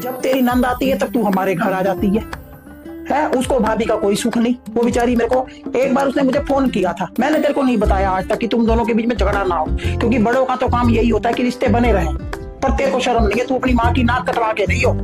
जब तेरी नंद आती है तब तू हमारे घर आ जाती है उसको भाभी का कोई सुख नहीं। वो बेचारी मेरे को एक बार उसने मुझे फोन किया था, मैंने तेरे को नहीं बताया आज तक कि तुम दोनों के बीच में झगड़ा ना हो, क्योंकि बड़ों का तो काम यही होता है कि रिश्ते बने रहें। पर तेरे को शर्म नहीं है, तू अपनी माँ की नाक कटवा के नहीं हो,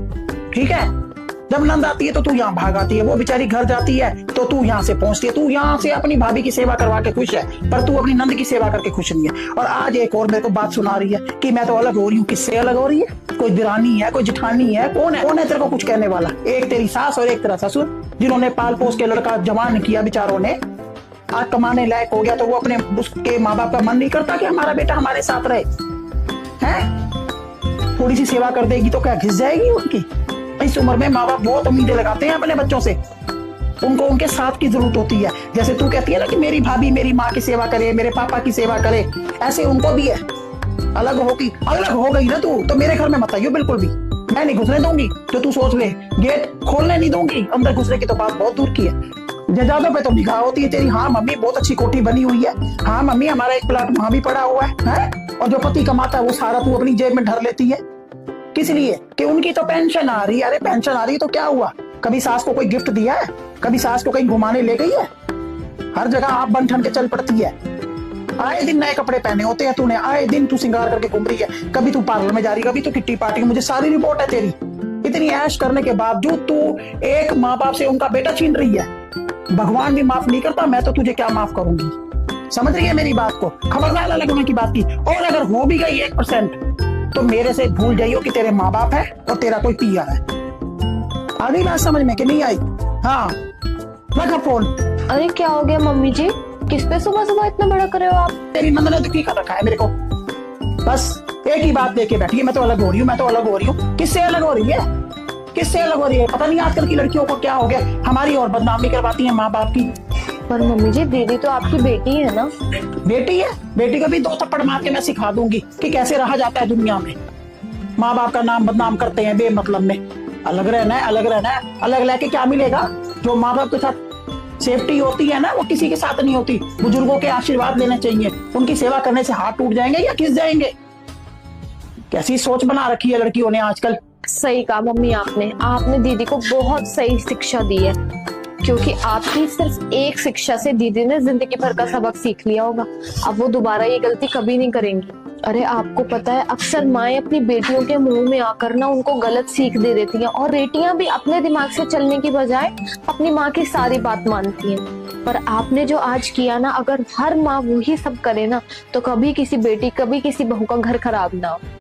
ठीक है। जब नंद आती है तो तू यहाँ भाग आती है, वो बेचारी घर जाती है तो तू यहाँ से पहुंचती है। तू यहाँ से अपनी भाभी की सेवा करवा के खुश है, पर तू अपनी नंद की सेवा करके खुश नहीं है। और आज एक और मेरे को बात सुना रही है कि मैं तो अलग हो रही हूँ। किससे अलग हो रही है? कोई दिरानी है, कोई जिठानी है, कौन है तेरे को कुछ कहने वाला? एक तेरी सास और एक तेरा ससुर, जिन्होंने पाल पोस के लड़का जवान किया बेचारों ने, आज कमाने लायक हो गया तो वो अपने उसके माँ बाप का मन नहीं करता कि हमारा बेटा हमारे साथ रहे हैं। थोड़ी सी सेवा कर देगी तो क्या घिस जाएगी उनकी? इस उम्र में माँ बाप बहुत उम्मीदें लगाते हैं अपने बच्चों से, उनको उनके साथ की जरूरत होती है। जैसे तू कहती है ना कि मेरी भाभी मेरी माँ की सेवा करे, मेरे पापा की सेवा करे, ऐसे उनको भी है। अलग हो गई ना तू तो मेरे घर में मत आइयो बिल्कुल भी, मैं नहीं घुसने दूंगी। तो तू सोच ले, गेट खोलने नहीं दूंगी, अंदर घुसने की तो बात बहुत दूर की है। जजादों पे तो निगाह होती है तेरी। हाँ मम्मी बहुत अच्छी कोठी बनी हुई है, हाँ मम्मी हमारा एक प्लाट वहां भी पड़ा हुआ है? और जो पति कमाता है वो सारा तू अपनी जेब में धर लेती है। किस लिए? कि उनकी तो पेंशन आ रही है। अरे पेंशन आ रही है तो क्या हुआ? कभी सास को कोई गिफ्ट दिया है? कभी सास को कहीं घुमाने ले गई है? हर जगह आप बन ठन के चल पड़ती है। आए दिन नए कपड़े पहने होते हैं तूने, आए दिन तू सिंगार करके घूम रही है। कभी तू पार्लर में जा रही है, कभी तू किट्टी पार्टी। मुझे सारी रिपोर्ट है तेरी। इतनी ऐश करने के बावजूद तू एक माँ बाप से उनका बेटा छीन रही है। भगवान भी माफ नहीं करता, मैं तो तुझे क्या माफ करूंगी? समझ रही है मेरी बात को? खबरदार अलग होने की बात की। और अगर हो भी गई 1% तो मेरे से भूल जाइयो कि तेरे माँ बाप है और तेरा कोई पीआर है। आ गई बात समझ में कि नहीं आई? हाँ रखा फोन। अरे क्या हो गया मम्मी जी, किस पे सुबह सुबह इतना बड़ा कर रहे हो आप? तेरी नंद ने दुखी कर रखा है मेरे को। बस एक ही बात लेके बैठी है, मैं तो अलग हो रही हूँ, मैं तो अलग हो रही हूँ। किससे अलग हो रही है? किससे अलग हो रही है? पता नहीं आजकल की लड़कियों को क्या हो गया, हमारी और बदनामी करवाती है माँ बाप की। पर मम्मी जी दीदी तो आपकी बेटी है ना? बेटी है, बेटी को भी 2 थप्पड़ मार के मैं सिखा दूंगी कि कैसे रहा जाता है दुनिया में। माँ बाप का नाम बदनाम करते हैं बेमतलब में। अलग रहना है, अलग रहना है। अलग लेके क्या मिलेगा? जो माँ बाप के साथ सेफ्टी होती है ना वो किसी के साथ नहीं होती। बुजुर्गों के आशीर्वाद लेने चाहिए, उनकी सेवा करने से हाथ टूट जाएंगे या खिस जाएंगे। कैसी सोच बना रखी है लड़कियों ने आजकल। सही कहा मम्मी आपने दीदी को बहुत सही शिक्षा दी है, क्योंकि आपकी सिर्फ एक शिक्षा से दीदी ने जिंदगी भर का सबक सीख लिया होगा। अब वो दोबारा ये गलती कभी नहीं करेंगी। अरे आपको पता है अक्सर माएं अपनी बेटियों के मुंह में आकर ना उनको गलत सीख दे देती हैं, और बेटियां भी अपने दिमाग से चलने की बजाय अपनी माँ की सारी बात मानती हैं। पर आपने जो आज किया ना, अगर हर माँ वही सब करे ना तो कभी किसी बेटी कभी किसी बहू का घर खराब ना हो।